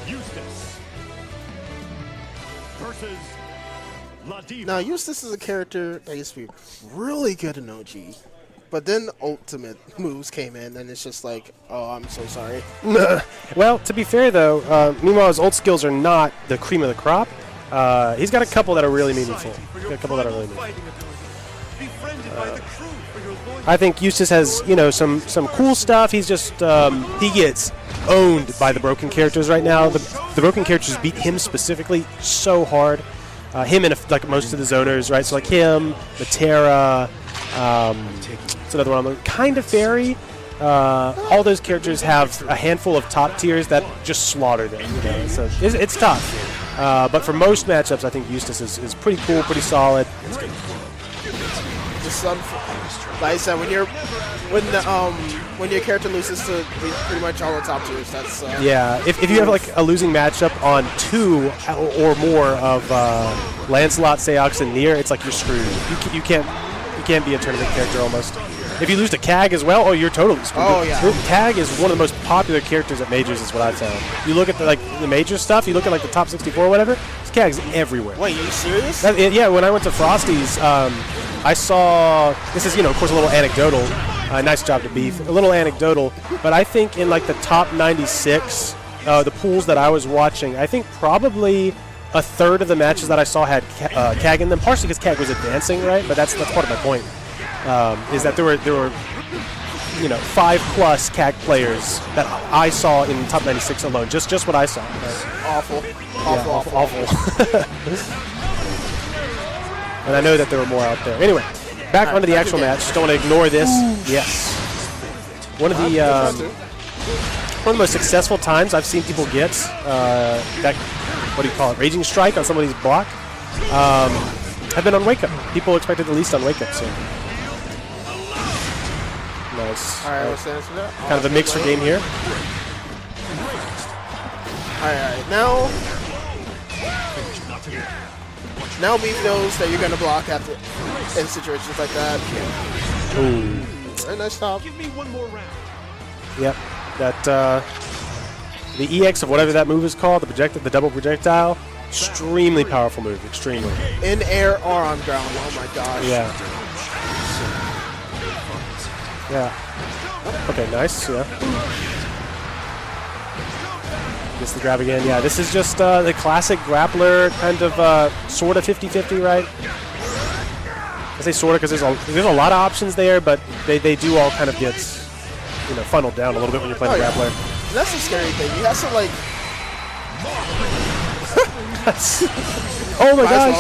Eustace versus Ladiva. Now, Eustace is a character that used to be really good in OG, but then ultimate moves came in, and it's just like, oh, I'm so sorry. Well, to be fair, though, meanwhile, his ult skills are not the cream of the crop. He's got a couple that are really meaningful. I think Eustace has, you know, some cool stuff. He's just he gets owned by the broken characters right now. The broken characters beat him specifically so hard. Him and like most of the zoners, right? So like him, the Terra, it's another one. Kind of Fairy. All those characters have a handful of top tiers that just slaughter them. You know? So it's tough. But for most matchups, I think Eustace is pretty cool, pretty solid. Just like I said, when your character loses to pretty much all the top tiers, that's yeah. If you have like a losing matchup on 2 or more of Lancelot, Seox, and Nier, it's like you're screwed. You can't be a tournament character almost. If you lose to Cag as well, oh, you're totally screwed. Oh yeah. Cag is one of the most popular characters at majors, is what I've found. You look at the major stuff. You look at like the top 64 or whatever. Cag's everywhere. Wait, are you serious? Yeah. When I went to Frosty's, I saw. This is, of course, a little anecdotal. Nice job to Beef. A little anecdotal, but I think in like the top 96, the pools that I was watching, I think probably a third of the matches that I saw had Cag in them. Partially because Cag was advancing, right? But that's part of my point. Is that there were 5+ Cag players that I saw in top 96 alone. Just what I saw. Awful. And I know that there were more out there. Anyway, back onto the actual match. Don't want to ignore this. Ooh. Yes. One of the most successful times I've seen people get that, what do you call it, Raging Strike on somebody's block, have been on Wake Up. People expected the least on Wake Up, so. Nice. All right, what's the answer to that? Kind of a mixer game here. All right, now Beef knows that you're gonna block in situations like that. Ooh. Very nice stop. Give me one more round. Yep. That the EX of whatever that move is called, the double projectile, extremely powerful move. Extremely. In air or on ground. Oh my gosh. Yeah. Yeah. Okay, nice. Yeah. Gets the grab again. Yeah, this is just the classic grappler kind of sort of 50-50, right? I say sort of because there's a lot of options there, but they do all kind of get funneled down a little bit when you're playing the grappler. Yeah. That's the scary thing. You have to like. Oh my gosh.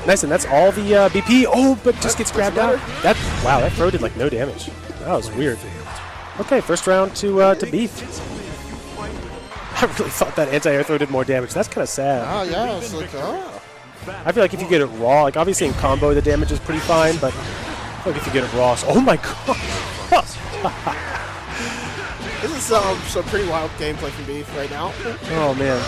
Nice, and that's all the BP. Oh, but just gets grabbed out. Wow, that throw did like no damage. That was weird. Okay, first round to Beef. I really thought that anti-air throw did more damage. That's kind of sad. Oh yeah, it's like I feel like if you get it raw, like obviously in combo the damage is pretty fine, but I feel like if you get it raw, oh my god. This is some pretty wild gameplay from Beef right now. Oh man.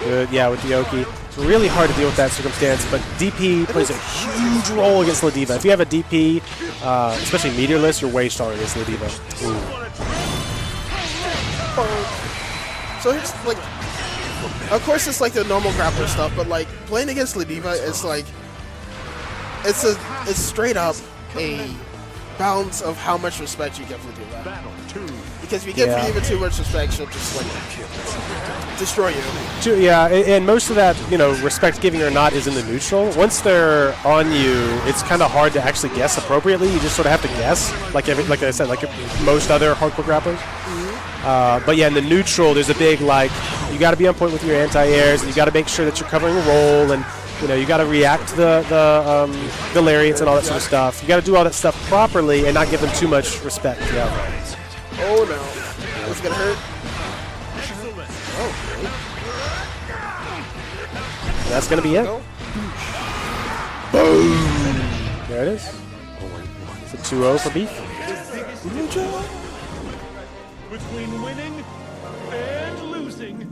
Good, yeah, with the Oki. It's really hard to deal with that circumstance, but DP plays a huge role against Ladiva. If you have a DP, especially meteorless, you're way stronger against Ladiva. So here's like, of course it's like the normal grappler stuff, but like playing against Ladiva is like, it's straight up a balance of how much respect you give Ladiva. Because if you give Ladiva too much respect, she'll just like destroy you. Yeah, and most of that, respect giving or not is in the neutral. Once they're on you, it's kind of hard to actually guess appropriately. You just sort of have to guess, like I said, like most other hardcore grapplers. Mm-hmm. But yeah, in the neutral, there's a big you got to be on point with your anti-airs, and you got to make sure that you're covering a roll, and you got to react to the lariats and all that sort of stuff. You got to do all that stuff properly and not give them too much respect. Yeah. Oh no, that's gonna hurt. That's going to be it. Boom! There it is. It's a 2-0 for Beef. Between winning And losing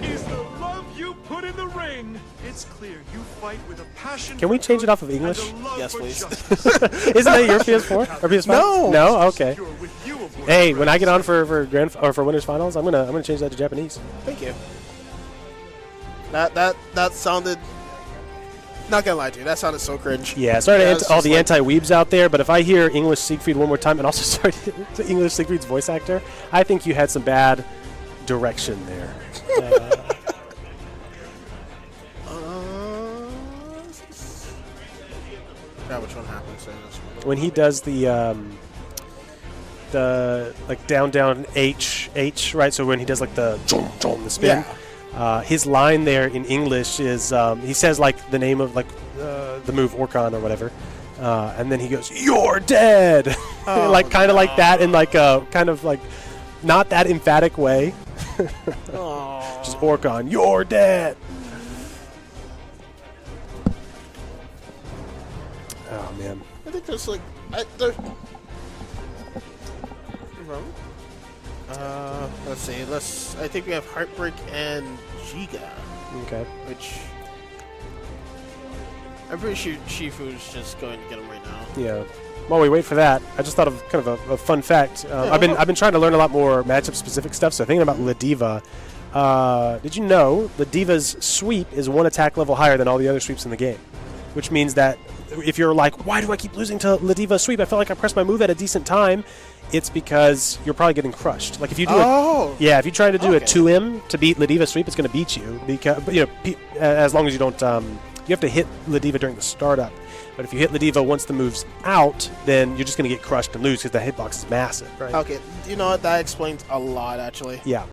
is the love you put in the ring. It's clear you fight with a passion. Can we for change it good off of English? and a love Yes, for please. justice. Isn't that your PS4 or PS5? No. No. Okay. You're with you aboard Hey, the when I get on Rising. for winners finals, I'm gonna change that to Japanese. Thank you. That sounded. Not gonna lie to you, that sounded so cringe. Yeah, sorry Yeah, to it's all just the like- anti-weebs out there, but if I hear English Siegfried one more time, and also sorry to English Siegfried's voice actor, I think you had some bad direction there. Yeah, which one happens? Say this one. When he does the like down H right, so when he does like the the spin, his line there in English is he says like the name of like the move Orcon or whatever, and then he goes, "You're dead," like kind of like that in like a kind of like not that emphatic way. Just Orcon, "You're dead." Oh man. I think there's like let's see. I think we have Heartbreak and Giga, Okay. which I'm pretty sure Shifu's just going to get him right now. Yeah. While we wait for that, I just thought of kind of a fun fact. I've been trying to learn a lot more matchup specific stuff. So thinking about Ladiva, did you know Ladiva's sweep is one attack level higher than all the other sweeps in the game, which means that if you're like, why do I keep losing to Ladiva's sweep? I feel like I pressed my move at a decent time. It's because you're probably getting crushed. Like if you do if you try to do a 2M to beat Ladiva's sweep, it's going to beat you because as long as you don't you have to hit Ladiva during the startup. But if you hit Ladiva once the move's out, then you're just going to get crushed and lose because the hitbox is massive, right? Okay, you know what? That explains a lot, actually. Yeah.